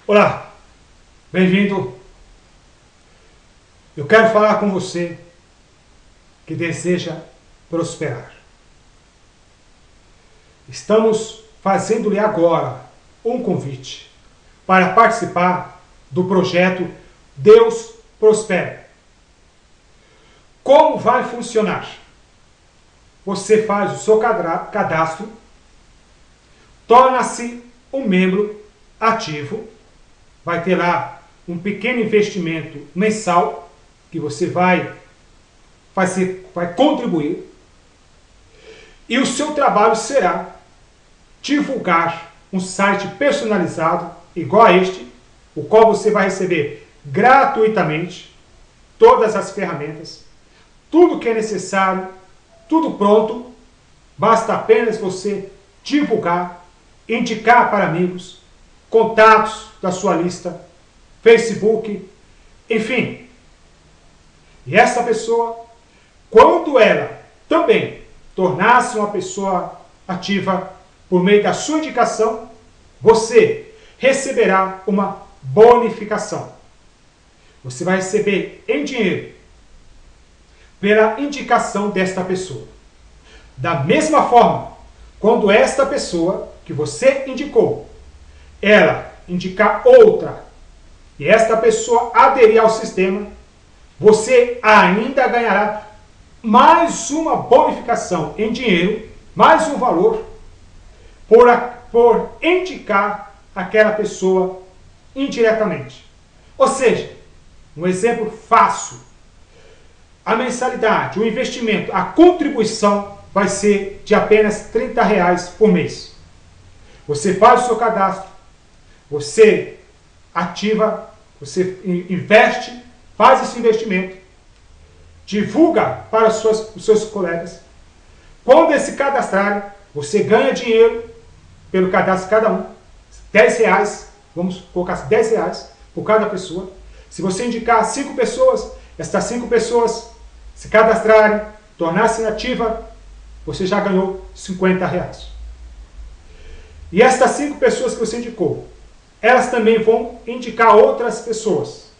Olá, bem-vindo. Eu quero falar com você que deseja prosperar. Estamos fazendo-lhe agora um convite para participar do projeto Deus Prospera. Como vai funcionar? Você faz o seu cadastro, torna-se um membro ativo, vai ter lá um pequeno investimento mensal que você vai contribuir, e o seu trabalho será divulgar um site personalizado igual a este, o qual você vai receber gratuitamente todas as ferramentas, tudo que é necessário, tudo pronto. Basta apenas você divulgar, indicar para amigos, contatos da sua lista, Facebook, enfim. E essa pessoa, quando ela também tornar-se uma pessoa ativa por meio da sua indicação, você receberá uma bonificação. Você vai receber em dinheiro pela indicação desta pessoa. Da mesma forma, quando esta pessoa que você indicou, ela indicar outra, e esta pessoa aderir ao sistema, você ainda ganhará mais uma bonificação em dinheiro, mais um valor, por indicar aquela pessoa indiretamente. Ou seja, um exemplo fácil. A mensalidade, o investimento, a contribuição vai ser de apenas R$30 por mês. Você faz o seu cadastro, você ativa, você investe, faz esse investimento, divulga para os seus colegas. Quando eles se cadastrarem, você ganha dinheiro pelo cadastro de cada um. R$10, vamos colocar R$10 por cada pessoa. Se você indicar 5 pessoas, estas 5 pessoas se cadastrarem, tornar-se ativa, você já ganhou R$50. E estas 5 pessoas que você indicou, elas também vão indicar outras pessoas.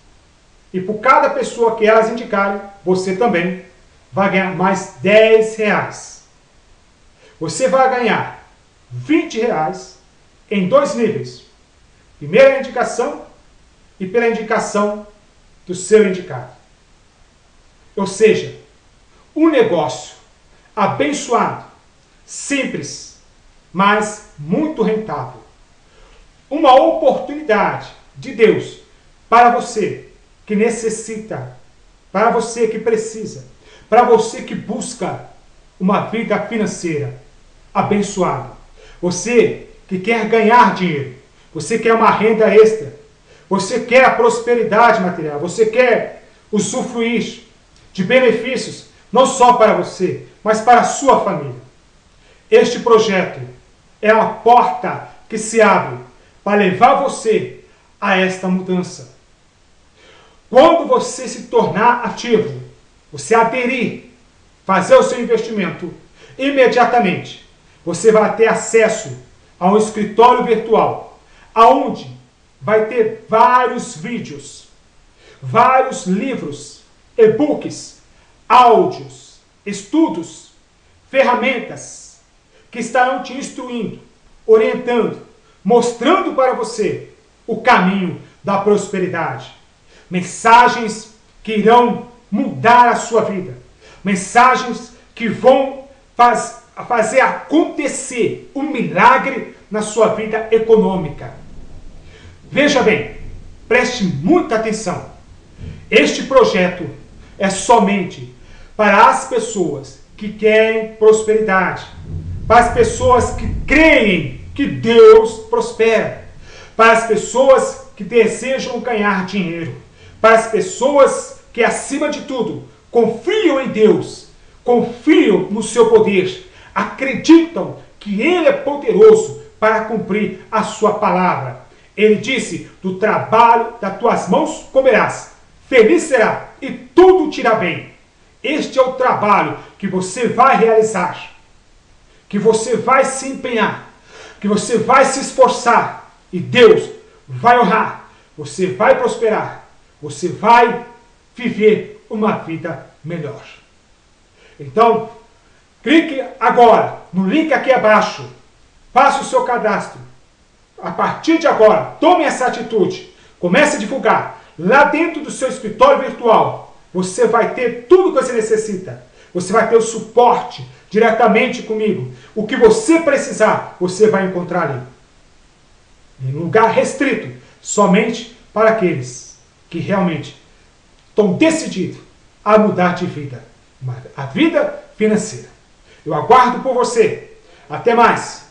E por cada pessoa que elas indicarem, você também vai ganhar mais R$10. Você vai ganhar R$20 em 2 níveis. Primeira indicação e pela indicação do seu indicado. Ou seja, um negócio abençoado, simples, mas muito rentável. Uma oportunidade de Deus para você que necessita, para você que precisa, para você que busca uma vida financeira abençoada. Você que quer ganhar dinheiro, você quer uma renda extra, você quer a prosperidade material, você quer usufruir de benefícios, não só para você, mas para a sua família. Este projeto é uma porta que se abre para levar você a esta mudança. Quando você se tornar ativo, você aderir, fazer o seu investimento, imediatamente você vai ter acesso a um escritório virtual, aonde vai ter vários vídeos, vários livros, e-books, áudios, estudos, ferramentas que estarão te instruindo, orientando, mostrando para você o caminho da prosperidade. Mensagens que irão mudar a sua vida. Mensagens que vão fazer acontecer um milagre na sua vida econômica. Veja bem, preste muita atenção. Este projeto é somente para as pessoas que querem prosperidade, para as pessoas que creem que Deus prospera, para as pessoas que desejam ganhar dinheiro, para as pessoas que, acima de tudo, confiam em Deus, confiam no seu poder, acreditam que Ele é poderoso para cumprir a sua palavra. Ele disse: do trabalho das tuas mãos comerás, feliz será e tudo te irá bem. Este é o trabalho que você vai realizar, que você vai se empenhar, que você vai se esforçar, e Deus vai honrar, você vai prosperar, você vai viver uma vida melhor. Então, clique agora no link aqui abaixo, faça o seu cadastro. A partir de agora, tome essa atitude, comece a divulgar. Lá dentro do seu escritório virtual, você vai ter tudo que você necessita. Você vai ter o suporte diretamente comigo. O que você precisar, você vai encontrar ali. Em um lugar restrito, somente para aqueles que realmente estão decididos a mudar de vida. A vida financeira. Eu aguardo por você. Até mais!